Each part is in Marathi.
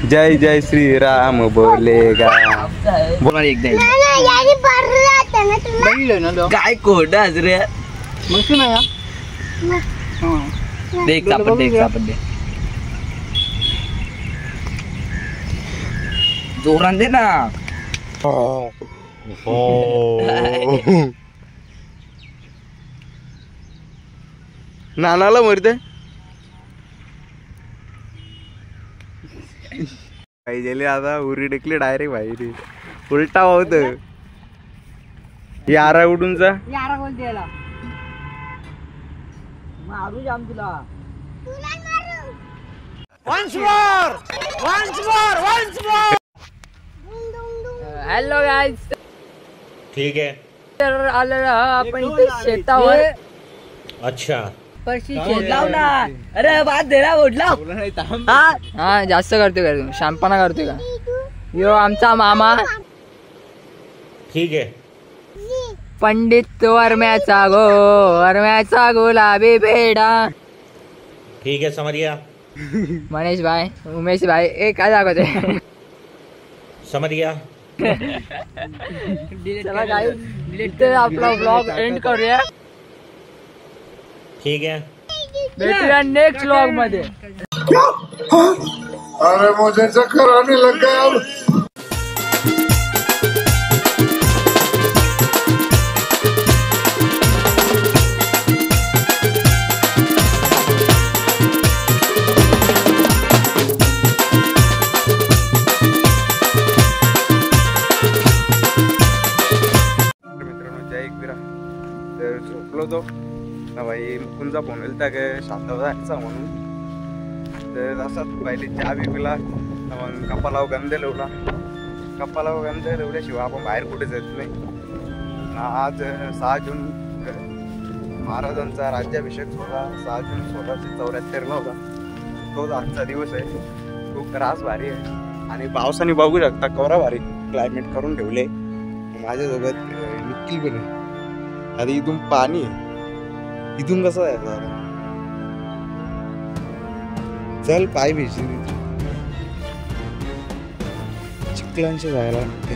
जय जय श्री राम बोलेगा बोला एकदा काय खोटं रे मग ना देख सापड दे जोरान दे ना नानाला मरते पाहिजे आता उरी टेकली डायरेक्ट बाहेर उलटा होत यारा उडूनचा यारा बोलते याला मारू जाम तुला हॅलो गाइस ठीक है तर आलेलो आपण इथे शेतावर अच्छा परशी शेत लावला अरे भात देरा ओढला हा जास्त करतोय का तू शांतपणा करतोय का यो आमचा मामा ठीक है पंडित वर्म्याचा गुलाबी बेडा ठीक है समझ गया मनीष भाई उमेश भाई एक काय दाखवते समझ गया चला गाइस इथे आपला व्लॉग एंड करूया ठीक है भेटूया नेक्स्ट व्लॉग मध्ये अरे मुझे चक्कर आने लग गया अब झोपलो तो ना भाई मुकुंदचा फोन येईल काय शांतता जायचा म्हणून तर असाच पहिले चहा बी पिला मग कपालाव गंधे लावला कपालाव गंधे लावल्याशिवाय आपण बाहेर कुठे जात नाही आज 6 जून महाराजांचा राज्याभिषेक सोहळा 6 जून 1674 होता तोच आजचा दिवस आहे खूप रास भारी आहे आणि पावसाने बघू शकता कवरा भारी क्लायमेट करून ठेवले माझ्यासोबत निखिल पण आहे आता इथून पाणी इथून कसं जायचं चल पाय भिजली चिखलांशी जायला लागते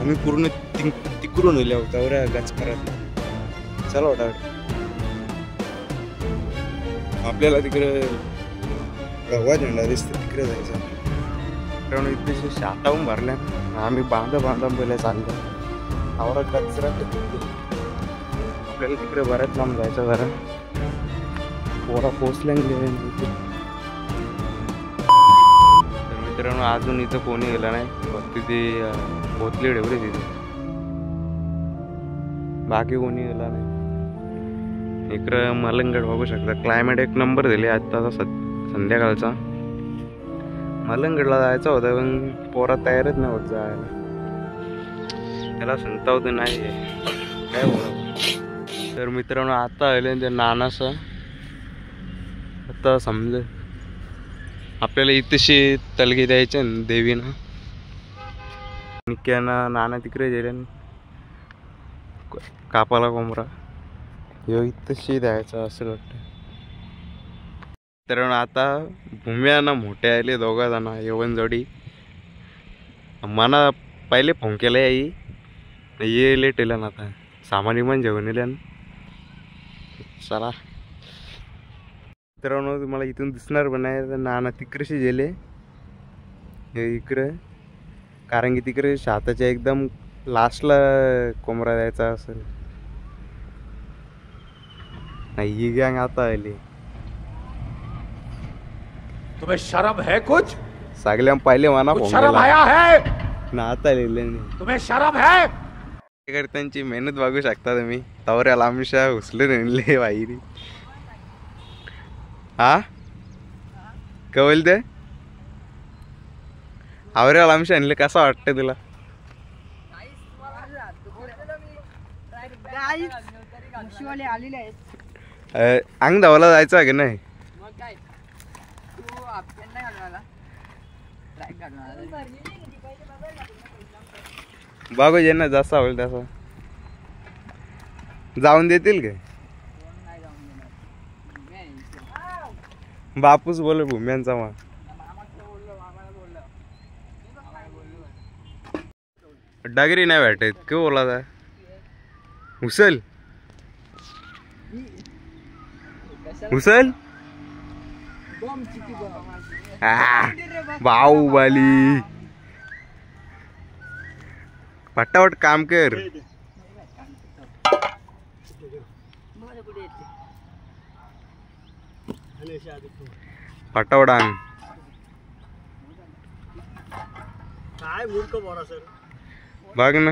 आम्ही पूर्ण तिकडून नेल्या होत्या बरं गच करत चला वाटा आपल्याला तिकडे भगवा झेंडा दिसतो तिकडे जायचं कारण इथे शाताहून भरल्या आम्ही बांधा बोलाय चाललो आवरा कचरा आपल्याला तिकडे बऱ्याच लांब जायचं जरा पोरा पोचल्या गेले तर मित्रांनो अजून इथं कोणी गेलं नाही फक्त ते पोचले एवढे तिथे बाकी कोणी गेला नाही इकडं मलंगड बघू शकता क्लायमेट एक नंबर दिले आत्ताचा संध्याकाळचा मलंगडला जायचं होतं पण पोरा तयारच नाही होत जायला त्याला संता होतं नाही काय बोला तर मित्रांनो आता आले ते नानाचं आता समज आपल्याला इथेशी तलगी द्यायचे ना देवीनं निक्यानं नाना तिकडे गेले कापाला कोंबरा ह्यो इथेशी द्यायचा असं वाटतं तर आता भूम्याना मोठे आले दोघा जण येवन जोडी मना पहिले फोन केला आई ये लेट येला ना आता सामान इमान जेवण येल्या चला मित्रांनो तुम्हाला इथून दिसणार पण नाही तर नाना तिकडशी गेले हे इकडे कारण की तिकडे शाताच्या एकदम लास्टला कोंबरा द्यायचा असेल नाही ही गँग आता आली तुम्हें शर्म है कुछ सगळ्यां पहिले मना फोन शर्म आया है ना आता लिहिले तुम्हें शर्म है त्यांची मेहनत बघू शकता तुम्ही तवऱ्या लांबशा उचलून आणले बाहेरी हा काय बोलते आवऱ्या लांबशा आणले कसं वाटतं तुला अंग धावायला जायचं आहे की नाही बघू जे ना जसा होईल तसा जाऊन देतील काय बापूस बोल भूम्यांचा मग डागरी नाही भेटत के बोला था उसल उसल बाहुबली पटापट काम कर पटापट आण काय मूर्ख बोरा सर बघ ना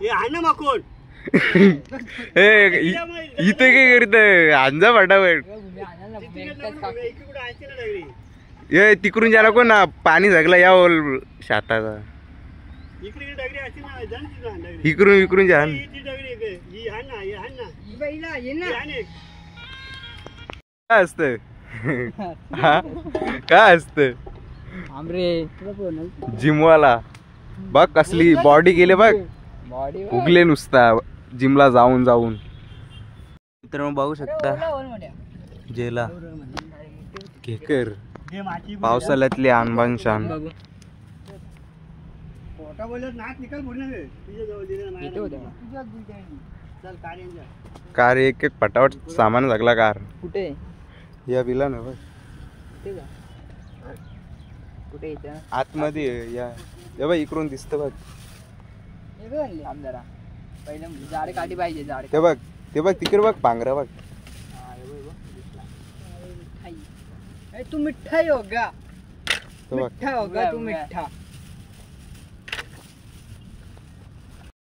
हे आहे ना माकोण इथे काय करत अंजा पटापट ये तिकडून ज्याला कोण ना पाणी झागला या शाताचा इकडून इकडून जा काय असत काय असत जिमवाला बघ कसली बॉडी गेले बघ उगले नुसता जिमला जाऊन जाऊन मित्रांनो बघू शकता जेला केकर पावसाळ्यातली आणबान शान कार एक एक पटावट सामान लागला कार कुठे या बिला ना बघ कुठे आतमध्ये या बघ इकडून दिसत बघ जरा पहिलं झाड काढी पाहिजे झाड ते बघ तिकडे बघ पांघरा बघ तू मिठ्ठा होगा मिठ्ठा होगा तू मिठ्ठा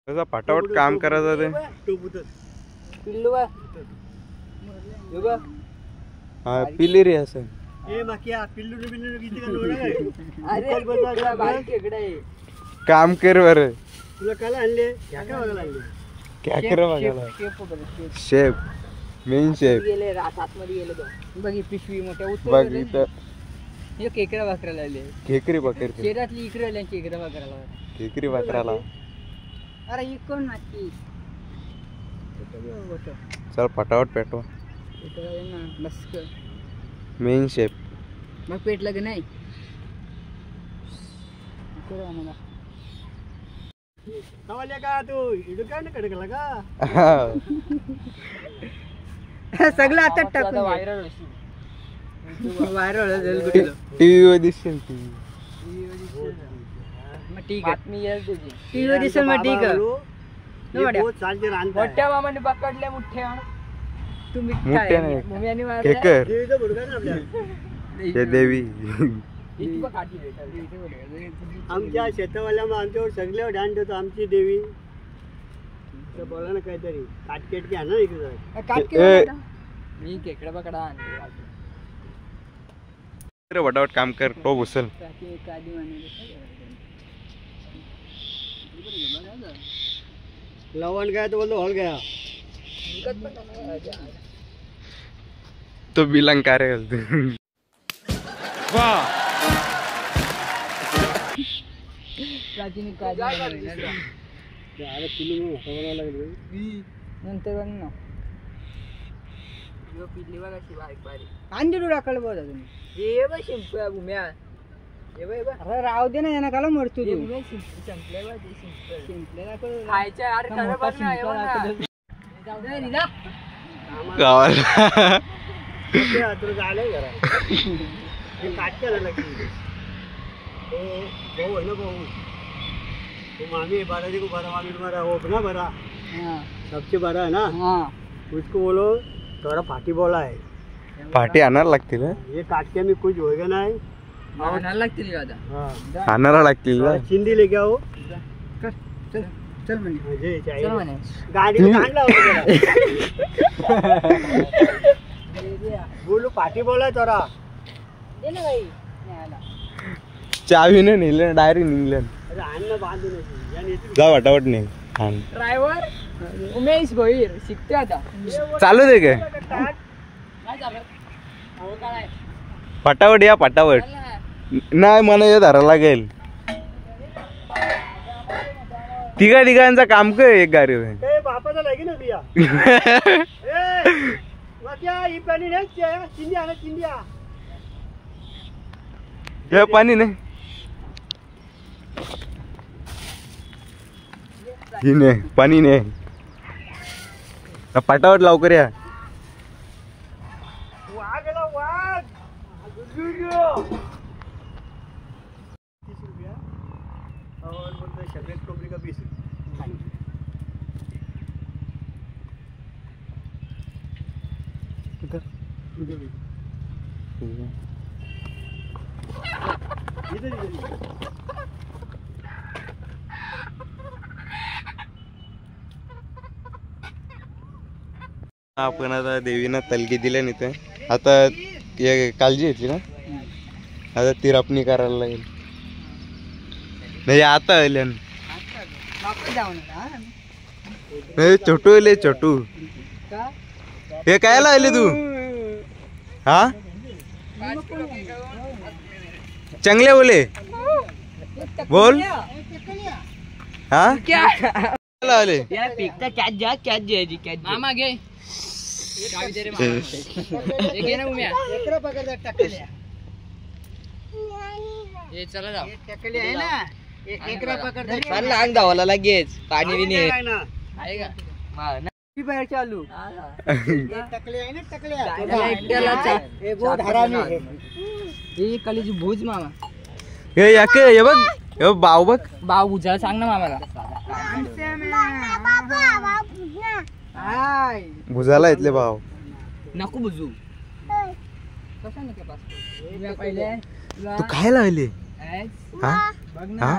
कसं पटापट काम करायचं ते पिल्लू हा पिली रे असं काम कर बर तुला काय आणले क्या कर बघायला शेफ मेन शेफ गेले आतमध्ये गेले तो बघ ही पिशवी मोठ्या बघ इथं हे केकडा भाकरायला आले खेकरी बकर शेतातली इकडे आले केकडा भाकरायला खेकरी बकराला अरे ही कोण माती चल पटापट पेटवा बस मेन शेफ मग पेटलं की नाही का तू इडू काय ना कडकला का सगळं आता टाकून व्हायरल टीव्ही वर दिसेल मग ठीक आहे टीव्ही वर दिसेल मग ठीक आहे मोठ्या मामाने पकडल्या मुठ्या तू मिठ्ठा हे देवी आमच्या शेतावाल्या आमच्यावर सगळ्यावर ध्यान ठेवतो आमची देवी बोला ना काहीतरी काटकेट घ्या ना इकडे मी केकडा पकडा वटावट काम कर तो घुसल लवण गया तो बोलतो हॉल गया तो बिलंकार घालतो नंतर अंजू टाकल बघ ये बघ शिंप्या भूम्या अरे राव दे ना यांना काला मरतो मामी बारा जी को भरा मामी तुम्हारा वो ना भरा सबसे बड़ा है ना उसको बोलो थोड़ा फाटी बोला है पाठी आणायला लागतील ये काटके में कुछ होएगा नहीं लागतील आणायला लागतील चिंदी लेके आओ चल चल म्हणे गाड़ी में कांड लाओ बोलो पाटी बोला है थोड़ा दे ना भाई चावी ने नेलं डायरेक्ट निघलं अरे आणलं बांधून यानी जा वटावट नाही ड्रायव्हर उमेश भोईर शिकते आता चालू दे काय पटावट या पटावट नाही मला हे धरायला लागेल तिघांचं काम कर एक गाडी बापाचा लागे ना बिया ही पाणी नाही चिंध्या ना चिंध्या हे पाणी नाही ही नाही पाणी नाही पाटावर लवकर या वाघ आला वाघ 30 रुपया और बोलते सफेद कोबरी का 20 आपण आता देवीना तलगी दिल्या नाही ते आता काळजी घेतली ना आता तिरापणी करायला लागेल नाही आता आल्या छोटू आले छोटू हे कायला आले तू हा चांगले बोले बोल हा आले मामा घे चला जाऊ लहान धावाला लगेच पाणी बिनी आहे का चालू कलीची भूज मामा हे याक हे बघ हे बाव बघ भाव भुजाला सांग ना मामाला भुजाला इथले भाव नको बुजू पहिले तू काय लावले हा हा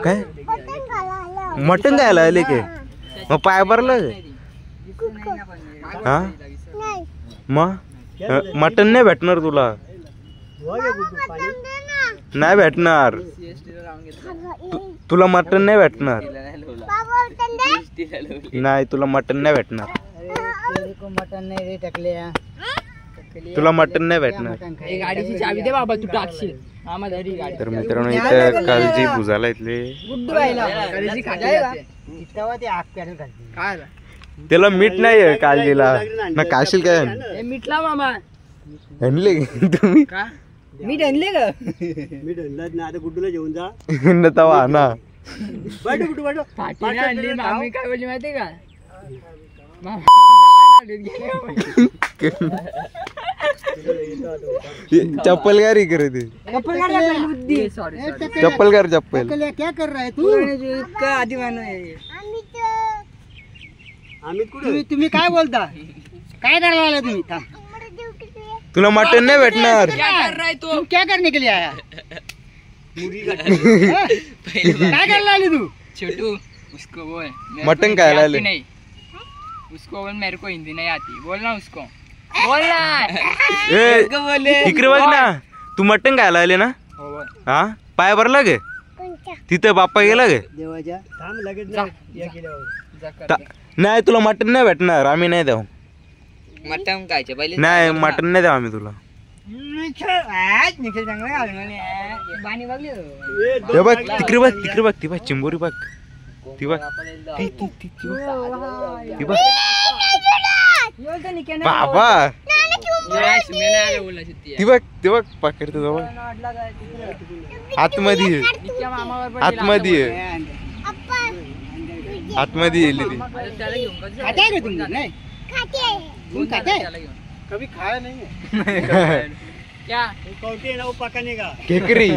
काय मटन काय लावले के मग पाय भरलं हा मग मटन नाही भेटणार तुला नाही भेटणार तुला मटन नाही भेटणार नाही तुला मटन नाही भेटणार मटन नाही रे टकले तुला मटन नाही भेटणार गाडीची चावी दे बाबा तू टाकशील मामा धरी गाडी तर मित्रांनो इथं कालजी भुजाला इथले त्याला मीठ नाही कालजीला ना काशील काय मिठला मामा आणले तुम्ही मीठ आणले का मी ढणलाच ना आता गुड्डूला जेवून जा न तवा ना बैठ गुड्डू बैठ पाठी आणली मामी काय बोलली माहिती का चप्पल गारी करे ते चप्पल कर चप्पल क्या कर रहा है तू आधी आम्ही तुम्ही काय बोलता काय करायला आला तुम्ही तुला मटन नाही भेटणार तू क्या करने के लिए आया काय करायला आली तू छोटू उसको बोल मटन काय लाले नहीं उसको बोल मेरे को हिंदी नहीं आती बोल ना उसको बोल ना इकडे बघ ना तू मटन काय लावले ना हा पाय भरला गे तिथे बाप्पा गेला गे देवाच्या थांब लगेच नाही तुला मटन नाही भेटणार आम्ही नाही देऊ मटन खायचे पहिले नाही मटन नाही देऊ आम्ही तुला हे बघ तिकडे बघ ती बघ चिंबोरी बघ ती बघ ती बघ बाबा ती बघ पकडतो जवळ आतमध्ये आतमध्ये आतमध्ये येईल ती कभी खाया नहीं है क्या कौटे ना वो पकाने का केकरी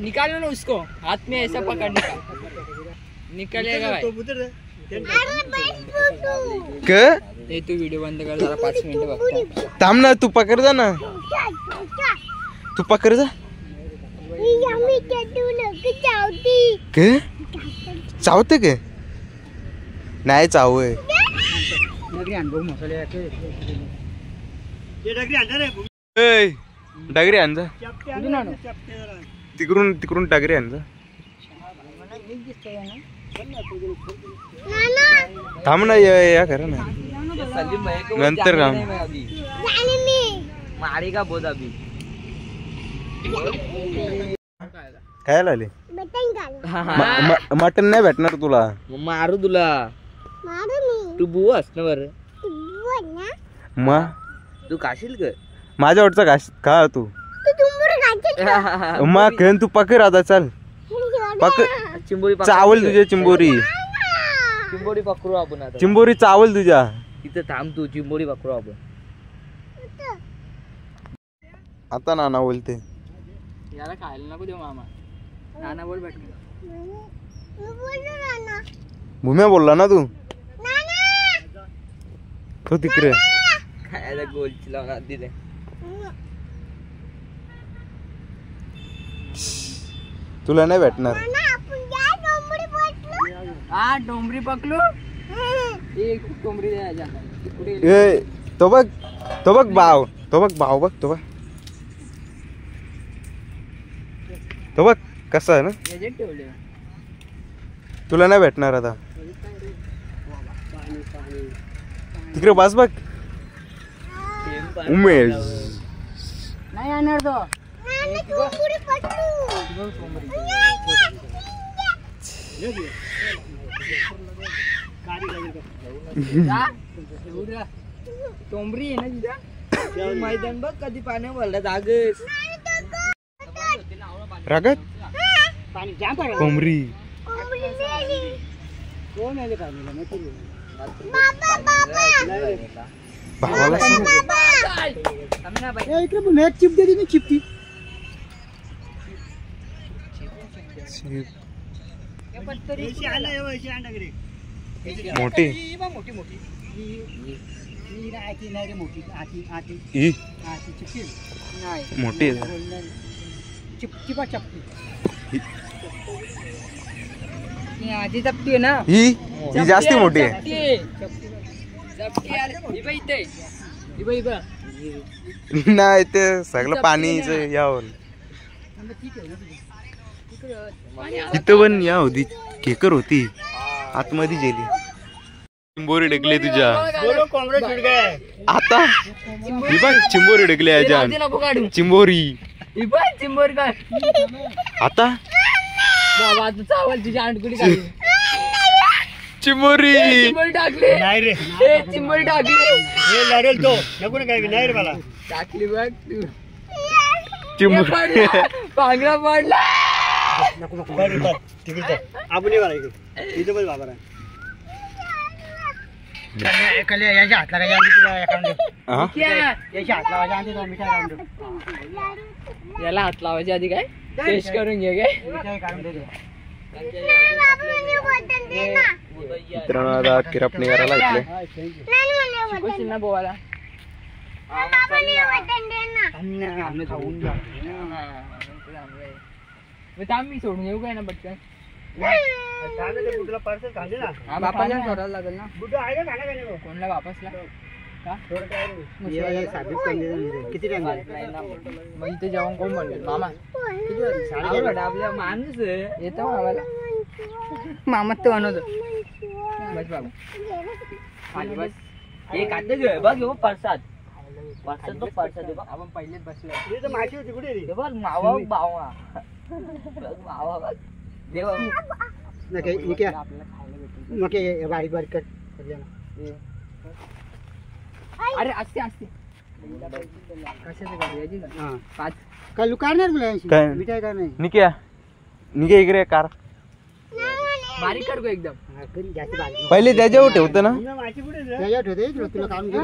निकालो ना उसको हाथ में ऐसा पकड़ने का निकलेगा भाई ये तू वीडियो बंद कर जरा 5 मिनिट बघता थांब ना तू पकड जा ना तू पकड जा के चावते के नाही चावय डागरी आण जा तिकडून डागरी आण जा थांब ना या करा ना नंतर काम मारी का बोध अभी काय लावले मटन नाही भेटणार तुला मारू तुला तू बुवा असणं बरं. मग तू खाशील का? माझ्या वाटचं का तू मग खेळ तू पकड आता चल चिंबोरी चावल तुझ्या चिंबोरी चिंबोरी पकडू आपण आता. चिंबोरी चावल तुझ्या. तिथं थांब तू, चिंबोरी पकडू आपण. आता नाना बोलते. याला खायला नको देऊ मामा. नाना बोल भेट. भूम्या बोलला ना तू तो तिकडे खायला गोलची लावून दिले. तुला नाही भेटणार. हा डोंबरी पकडू. एक डोंबरी द्यायच्या. ए तो बघ भाव बघ तो बघ कसा आहे ना. ठेवले. तुला नाही भेटणार आता. तिकडे बस बघ उमेश. नाही आणणार तो. टोंबरी आहे ना तिथं. मैदान बघ कधी पाणी भरलं जागच. रागत पाणी जाम पडलं. कोंबरी कोण आले पाणीला माहिती भावाला सांग. इकडे पण एक चिप देते ना चिपती. मोठी ही मोठी चिपचिपा चपटी. आधी चपटी आहे ना. ही जास्ती मोठी आहे. नाही ते सगळं पाणीच यावर. इथं पण या होती केकर होती आतमध्ये गेली. चिंबोरी ढकले तुझ्या आता. ही बघ चिंबोरी ढकले याच्या चिंबोरी आता चावल तुझ्या अंडकुडी काढली. चिंबोरी टाकली. नाही रे चिंबोरी टाकली. हे लढेल तो नको ना काय नाही रे मला. टाकली बघ तू. चिंबोरी पांगला पडला. नको नको तिकडे आपण ये बघा इथं पण बाबा याच्या हात लागायच्या आधी तुला याच्या हात लावायच्या आधी तुला मिठाई काढून देऊ. याला हात लावायच्या आधी काय टेस्ट करून घे काय. मिठाई काढून देतो. मित्रांनो आता किरापणी करायला इथले शिकवशील ना बोवाला. मी सोडून येऊ काय ना पटकन. तुला पार्सल खाल्ले ना. हा बापाला सोडायला लागेल ना. बुड्ढा आहे का खाना का कोणला बापासला का किती टाइम मग इथे जेवण कोण बनवेल मामा. आपल्या माणूस येतो मामाला. मामा तो बनवतो. बस बाबा खाली बस. हे खाते घे बघ. घेऊ प्रसाद बघ प्रसाद. आपण पहिलेच बसलो. माशी होती कुठे रे. बघ मावा बावा मावा बघ देवा. बारीक बारीक कट. अरे असते असते. कशाचं गाडी का 5 काय लुकारणार तुला काय? मिठाई काय नाही. निके इकडे कार बारीक कर गो एकदम. जास्त बारीक पहिले त्याच्यावर ठेवतं ना. त्याच्यावर ठेवते तुला काढून घे.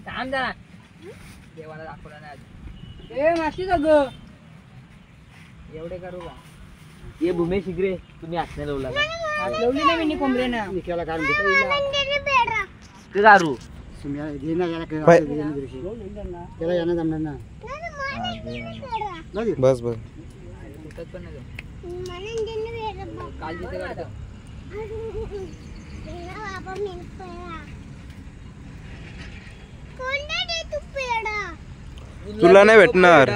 थांब जरा. देवाला दाखवला नाही. ए माशी का ग एवढे करू का. ये भूमे शिगरे तुम्ही हात लावला. हात लावली नाही मी कोंबरे ना. निकाला काढून घेतो. दारू त्याला यानं जमणार ना. बस बस तुला नाही भेटणार.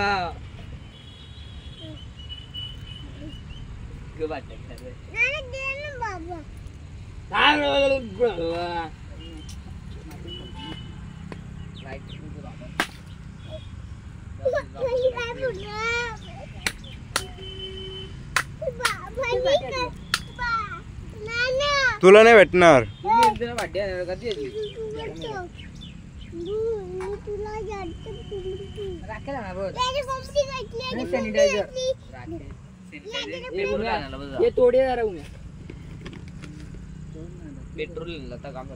तुला नाही भेटणार. तुला वाटते कधी येते राखेल ना बघ सॅनिटायझर हे तोडे जरा उम्या पेट्रोल आता काम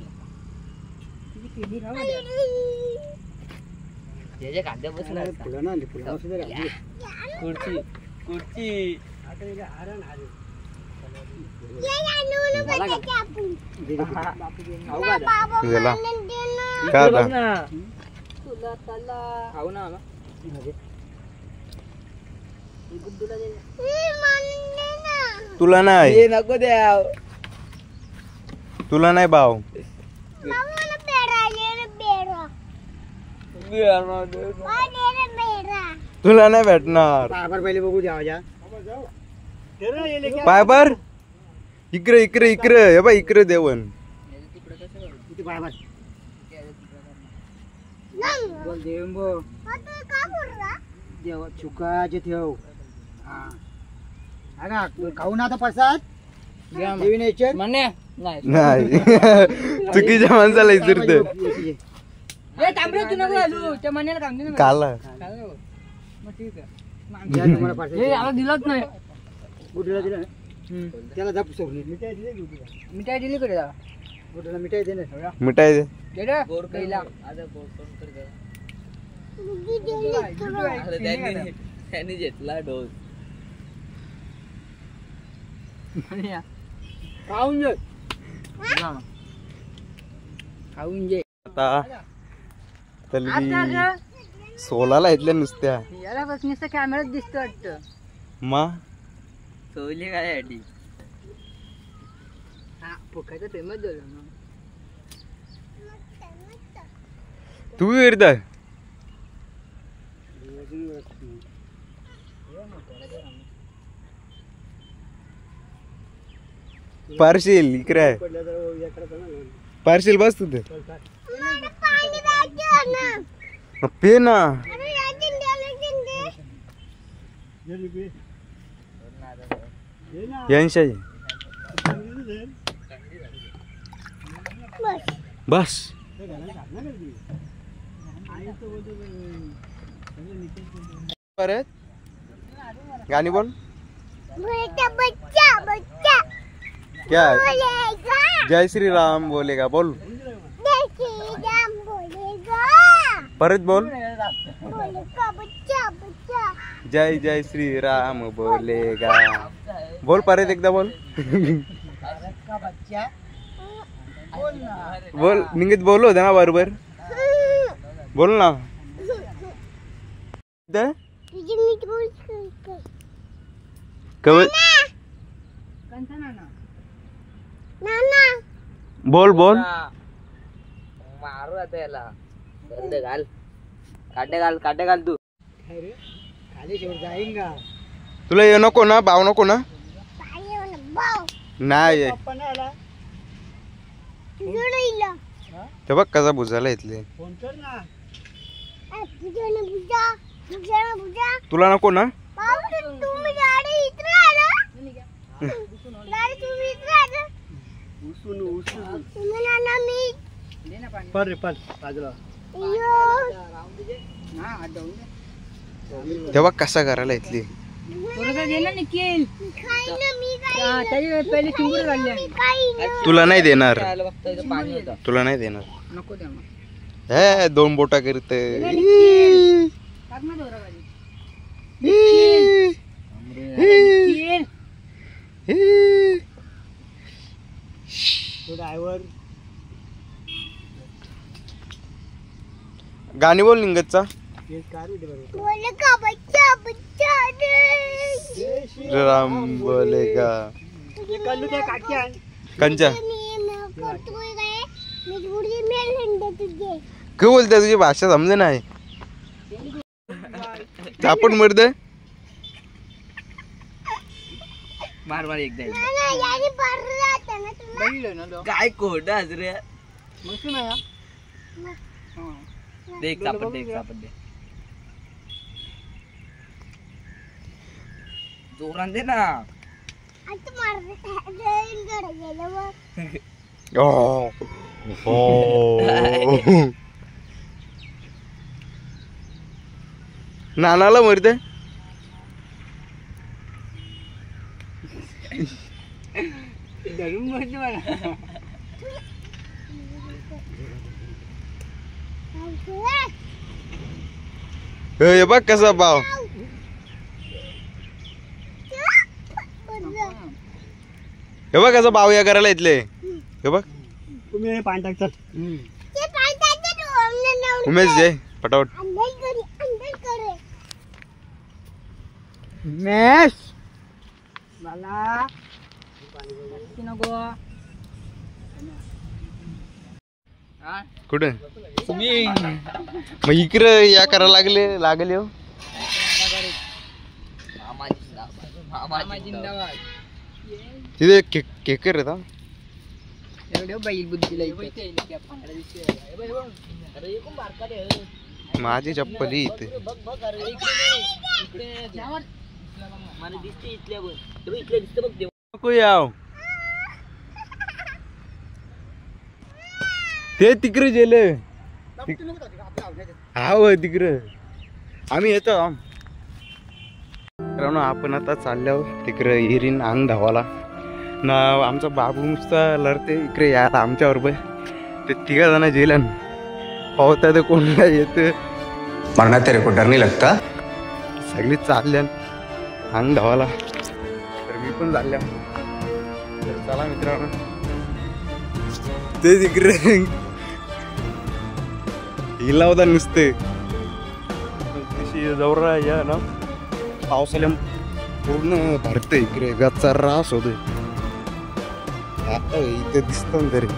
त्याच्या खाद्या बसणार खुर्ची खुर्ची खाऊ ना तुला नाही नको द्या तुला नाही भाव. तुला नाही भेटणार. पहिले बघू द्या पायबर इकडे इकडे इकडे हे बघ इकडे देवन. देवा चुकाचे ठेव खाऊ ना आता प्रसाद म्हणे नाही चुकीच्या माणसाला विचारत काला दिलंच नाही त्याला जाप सोडली मिठाई दिली कडे गुडला मिठाई दे ना मिठाई दे. त्यांनी घेतला डोस खाऊन जे खाऊन जे आता तलगी 16ला इथल्या नुसत्या याला बसण्याचा कॅमेरात दिसतो वाटतं मा सोयली काय अडी हा फुकायचा फेमस झाला ना तू करता पार्शिल इकडे पार्शिल बस तू पे ना यांशा बस परत गाणी बोल क्या जय श्री राम बोलेगा बोल परत बोल जय जय श्री राम बोलेगा बोल परत एकदा बोल बोल निंगित बोललो होता ना बरोबर बोल ना बोल बोल मारू आता याला घाल काटे घाल तू खाली शेवट जाईंगा तुला ये नको ना भाव नको ना नाही ते बघ कसा बुजाला इथले फोन कर ना तुला नको ना पर रे पर बाजूला तेव्हा कसा करायला इथली तुला नाही देणार तुला नाही देणार हे 2 बोटा करत ड्रायव्हर गाणी बोल निंगतचा राम बोलेगा कंचा काय बोलते तुझी भाषा समजे नाही आपण मर्द मार एकदा काय कोड रे देख सापड दे जोरान दे ना नानाला मरते धरून बसली मला. हे बघ कसा भाव. हे बघ कसा भाव या करायला इथले. हे बघ तुम्ही पाणी टाकतात. उमेश जय पटापट. मेश मला नको. कुठे तुम्ही मग इकडे या करायला लागले हो. मामा जिंदाबाद. तिथे केकर येतात. एवढे बैल बुद्धीला माझी चप्पल ही इथे. नको याव. ते तिकडे गेले. हा तिकडे आम्ही येतो. आपण आता चालल्यावर तिकडे हिरीन अंग धावाला ना. आमचा बाबू नुसता लढते इकडे यायला आमच्या बरोबर. ते 3 जण जेलन पावता ते कोणला येत. मरना तेरे को डर नहीं लगता. सगळी चालल्या अंग धावाला. तर मी पण चालल्या. तर चला मित्रांनो ते तिकडे हिला होता नुसते. जवळ या ना पावसाळ्या पूर्ण भरते इकडे. गच्चा रास होतोय. आता इथे दिसतो ना तरी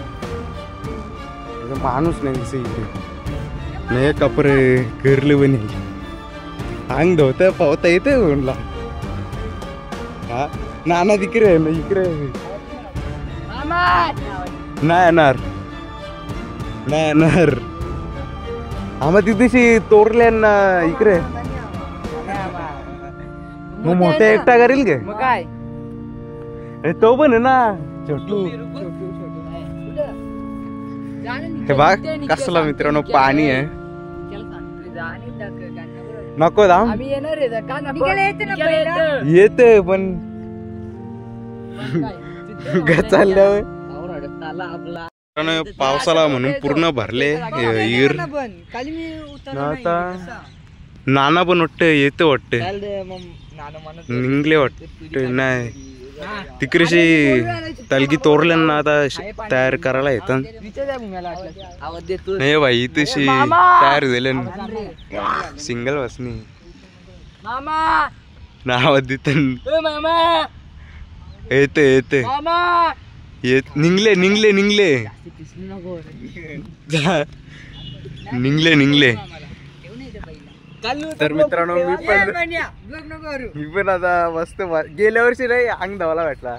माणूस नाही दिसे इकडे. नाही कपडे करले बनी अंग धुवता पावता येते म्हणला. हा नाना तिकडे ना इकडे नाही येणार. नाही येणार. आम्हा तिथेशी तोरल्या इकडे. मग मोठ्या एकटा करेल गे. मग काय तो पण आहे ना छोटू. हे बघ कसला मित्रांनो पाणी आहे. नको दाम आम्ही येणार आहे का नको. येते पण चालल्यावर पावसाला म्हणून पूर्ण भरले विहीर. आता नाना पण वाटतं येते वाटते. निघले वाटते. नाही तिकडेशी तलगी तोरल्यांना आता तयार करायला येतात. नाही बाई इथेशी तयार झाले. सिंगल बसनी नाव देत. येते निघले निघले निघले निघले. तर मित्रांनो मी पण आता मस्त गेल्या वर्षी नाही अंग धावायला भेटला.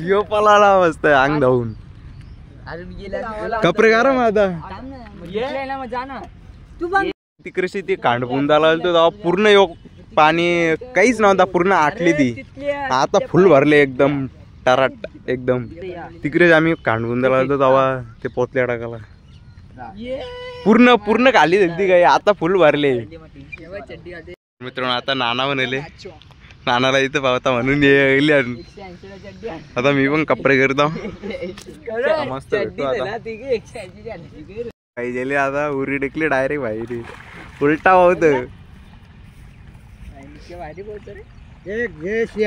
यो पलाला मस्त अंग धावून. कपडे गारा मग आता तिकडे ती कांडपुंदाला तेव्हा पूर्ण योग पाणी काहीच नव्हता. पूर्ण आटली ती. आता फुल भरले एकदम टराट एकदम. तिकडेच आम्ही कांडपुंदाला आलो तेव्हा ते पोतल्या टाकाला पूर्ण पूर्ण खाली झाली काय. आता फुल भरले. मित्रांनो आता नाना बनले. नानाला इथं पावता म्हणून येईल. आता मी पण कपडे करतो मस्त भेटतो आता. काही गेले आता उरी टेकले डायरेक्ट बाहेर. उलटा होत.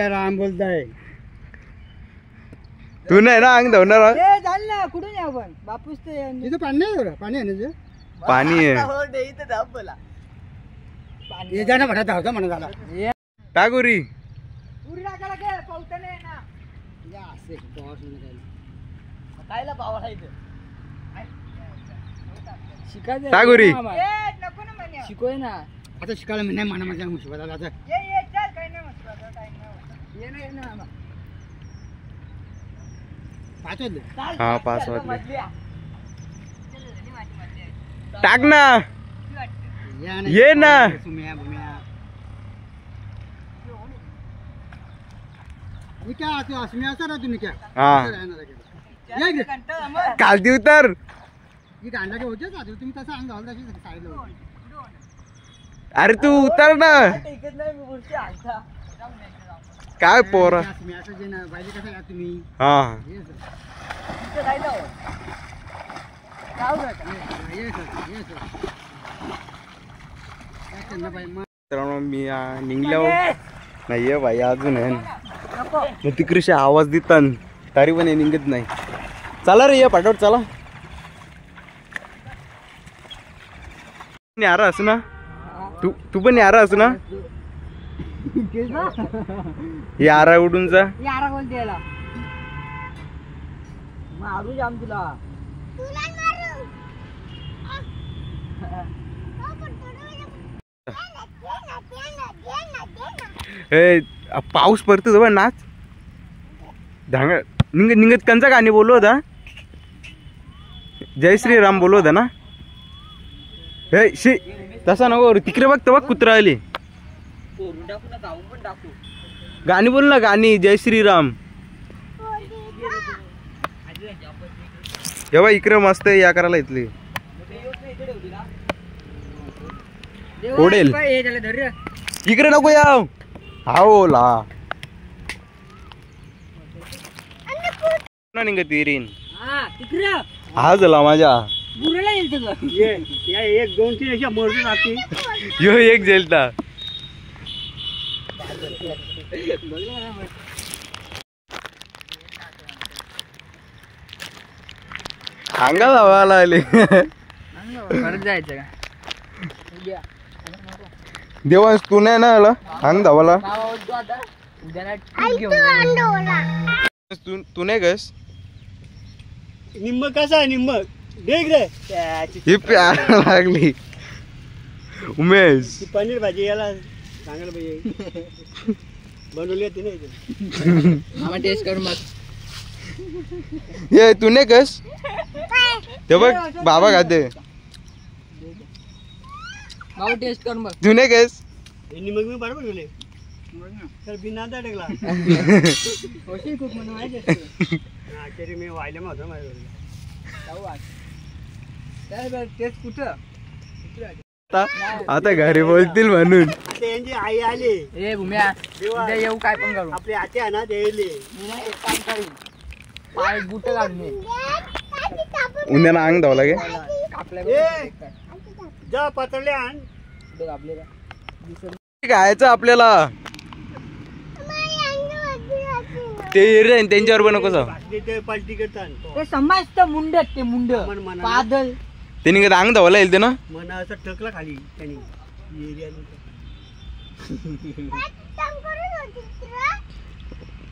राम बोलताय. तू नाही ना अंग धावणार. कुठून या पण बापूस तिथं पाणी आहे. पाणी आहे ना. पाणी आहे भरत होता म्हणा झाला. टागोरी टागोरी शिकवय ना. आता शिकायला नाही म्हणा माझ्या मुशिबाला. आता हा 5 वाजले. टाक ना ये ना. हा खालती उतर. अरे तू उतर ना. काय पोर. हा मित्रांनो मी निघल्यावर नाहीये भाई अजून आहे तिकडे आवाज देतात तरी पण हे निघत नाही. चला रे ये पाठवत चला. यारा असं ना तू पण यारा असं ना. यारा उडून जा. यारा बोलते याला मारू जाम तुला. पाऊस पडतो जवळ नाच धांग निघत कंचा गाणी बोललो होता. जय श्रीराम बोललो होता ना. हे शी तसा नको तिकडे बघ बघ कुत्रा आली. गाणी बोल ना गाणी. जय श्रीराम. हे बघ इकडे मस्त या करायला इथली ओढेल. इकडे नको याव. हाओला निघत विरीन. हा झाला माझ्या एक दोन तीन अशा मरून राहते. यो एक जेलता. अंगा धावायला आले. जायचं का देवांश तू नाही ना आला अंग धावाला. तू नाही गस. निम्म कसा आहे निम्म देख रे. ही प्यायला लागली उमेश. पनीर भाजी याला चांगलं पाहिजे बनवली होती ना. टेस्ट करून मग ये तू नाही कस. ते बघ बाबा खाते. भाऊ टेस्ट करून बघ. तू नाही कस. मग मी बरोबर गेले तर बिना टाकला. खूप म्हणून माहिती मी वाहिल्या होतं माझ्या. टेस्ट कुठं आता घरी बोलतील म्हणून. त्यांची आई आली. ए भूम्या उद्या येऊ काय पण करू. आपली आते आहे ना ते येले. मी ना एक काम करीन पाय बुट घालून ये. उद्याला अंग धावला गे. जा पतरले आण. खायचं आपल्याला. ते रे त्यांच्यावर पण नको जाऊ. ते पलटी करतात ते समजतं मुंड ते मुंड पादल. ते निघत अंग धावायला येईल ते ना. मना असं टकला खाली त्यांनी.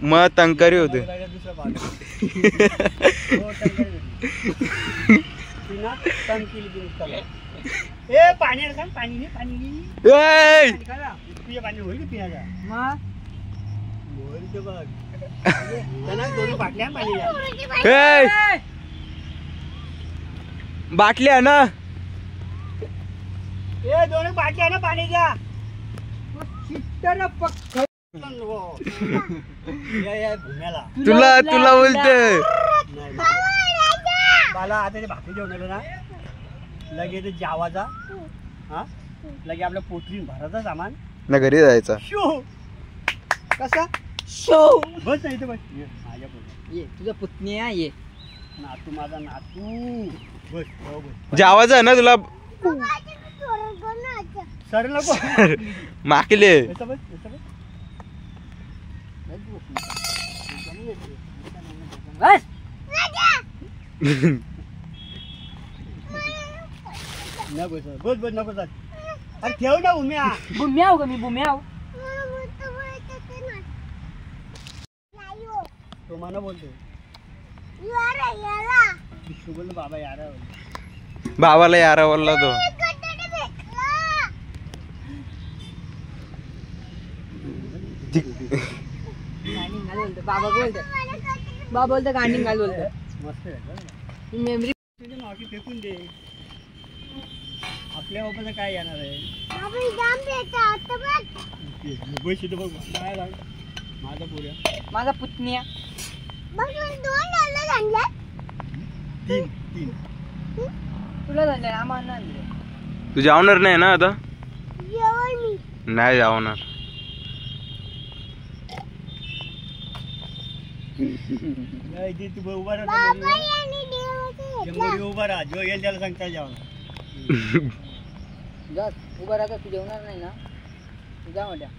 मग तंकारी होते. ए पाणी पाणी नाही पाणी तुझ्या पाणी होईल पिण्याचा. मग बघ त्यांना दोन्ही बाटल्या पाणी बाटल्या ना. ए दोन्ही बाटल्या ना पाणी द्या. तुला तुला बोलते. मला आता ते भाकरी जेवण आलं ना लगे ते जावाचा. हा लगे आपल्या पोटरीन भराचा सामान ना घरी जायचा. शो कसा शो बस नाही बस. माझ्या ये तुझा पुतणी आहे. ये नातू माझा नातू बस बस. जावाचा आहे ना तुला. सर नको माकले. बस बस बस नको जात. अरे ठेव ना उम्या. बुम्याव का मी बुम्याव. तो मला बोलतो बोल बाबा यार. भावाला यारा बोलला तो. बाबा बोलतो बाबा बोलतो गाणी घाल बोलतो. मस्त मेमरी तुझ्या मावशी फेकून दे. आपल्या बाबाला काय येणार आहे. माझा पुऱ्या माझा पुतण्या. तीन तीन तुला झाले आम्हाला आणले. तू जेवणार नाही ना आता? नाही जेवणार. नाही तू उभा राहा उभा राहा जो येईल त्याला सांगता जेवण. जा उभा राहता. तू जेवणार नाही ना? जा मोठ्या.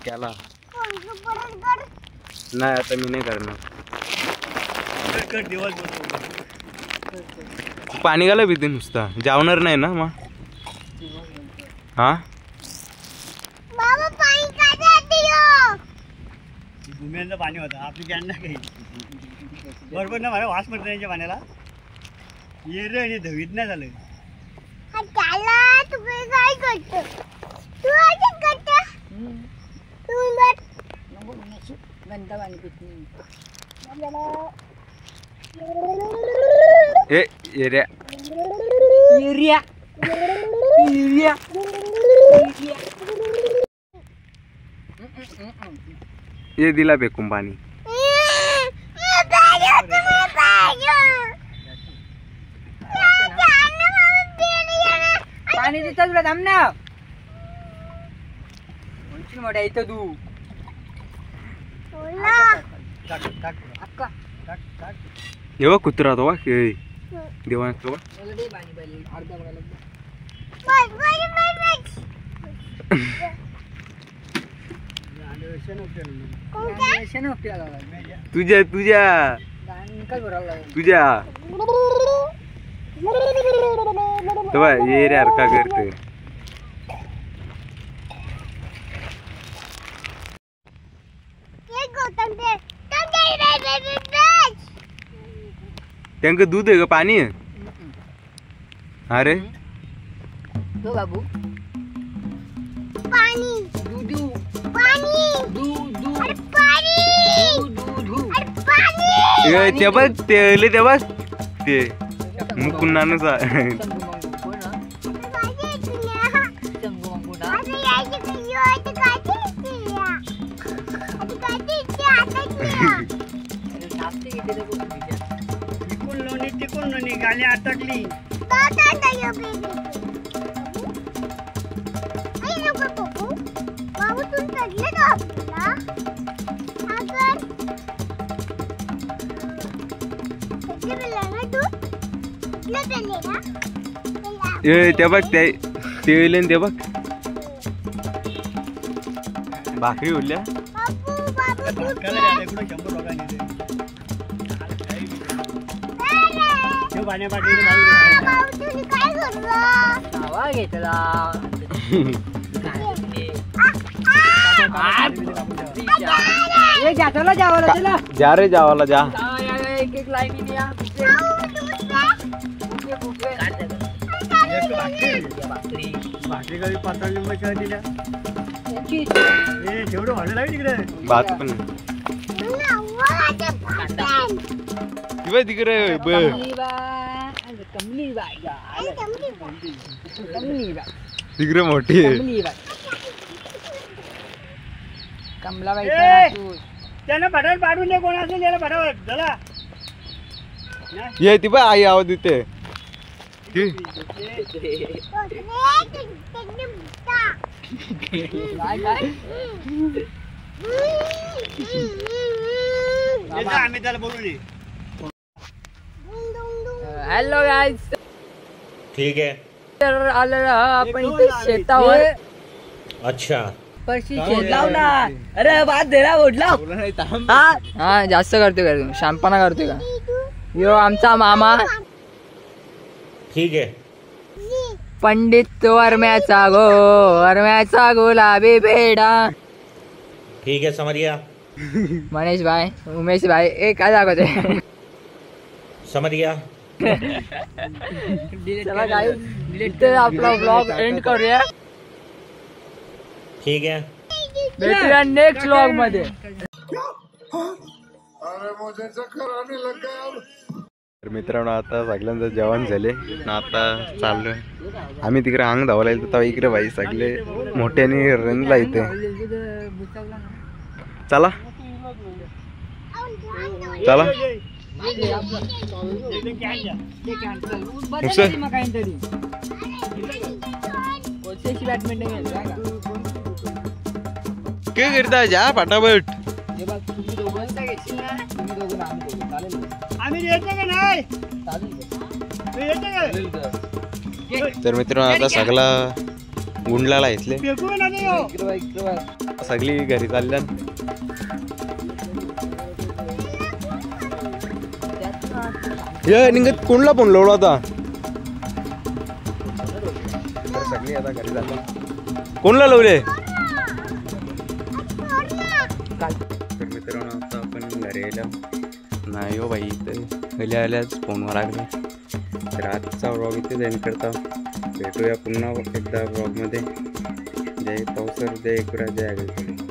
केला नाही आता मी नाही करणार. दिवस पाणी घाला पिते नुसता. जेवणार नाही ना मग? हा भूमियांचं पाणी होतं आपली कॅन ना काही बरोबर ना. मला वास पडतो त्यांच्या पाण्याला. ये रे आणि धवीत नाही झालं. गंदा पाणी पित नाही. ए एरिया युरिया युरिया ये दिला फेकून पाणी. पाणी देतात तुला. थांब ना. मोठ्या इथं तू टाक टाक अक्का टाक टाक. हे बघ कुत्रा तो बघ देवा तो बघ. मला दे पाणी पहिले. अर्धा बघायला तुझ्या तुझ्या तुझ्या तो बघ ये रे यार का करते. त्यांक दूध आहे का पाणी आहे? अरे तो बाबू ते बघ ते बघ ते मुकुंदानुसार टिकून लोणी गाली अटकली. ते बघ ते ते बघ भाकरी उरल्या. घेतला जा रे जावाला जा. एक एक लाईनी या. भाकरी कधी पातळ मच्छा दिल्या. जेवढं वाढलं लागेल तिकडे भात पण तिकडे तिकडे मोठी कमलाबाई. त्यानं बटाट पाडून दे. कोण असेल त्याला बटाट झाला. ये ती बघ आई आवाज देते. आम्ही त्याला बोलू नये. Hello guys. ठीक है. तर आलं आपण इथे शेतावर. अच्छा परशी शेत लावणार. अरे भात देला बोटला. हा जास्त करतोय का तू? शांतपणा करतोय का? यो आमचा मामा. ठीक है. पंडित वर्म्याचा गुलाबी बेडा. ठीक है समझ गया. मनीष भाई उमेश भाई एक काय दाखवते. समझ गया. चला गाईज इथे आपला ब्लॉग एंड करूया. ठीक है. भेटूया नेक्स्ट व्लॉग मध्ये. अरे मुझे चक्कर आने लगा अब. तर मित्रांनो आता सगळ्यांचं जेवण झाले ना आता चाललोय आम्ही तिकडे अंग धावायला येतो तेव्हा इकडे बाई सगळे मोठ्याने रनला इथे चला चला काय करता जा फटाफट तर मित्रांनो आता सगळा गुंडलाला इथले सगळी घरी चालल्या निघत कोणला फोन लावला होता तर सगळी आता घरी चालल्या कोणला लावले तर मित्रांनो आता आपण घरी आल्या नाही हो बाई इथे आल्याच फोनवर लागले तर आजचा व्लॉग इथे एंड करता भेटूया पुन्हा एकदा व्लॉगमध्ये जय पावसर जय कुरा जय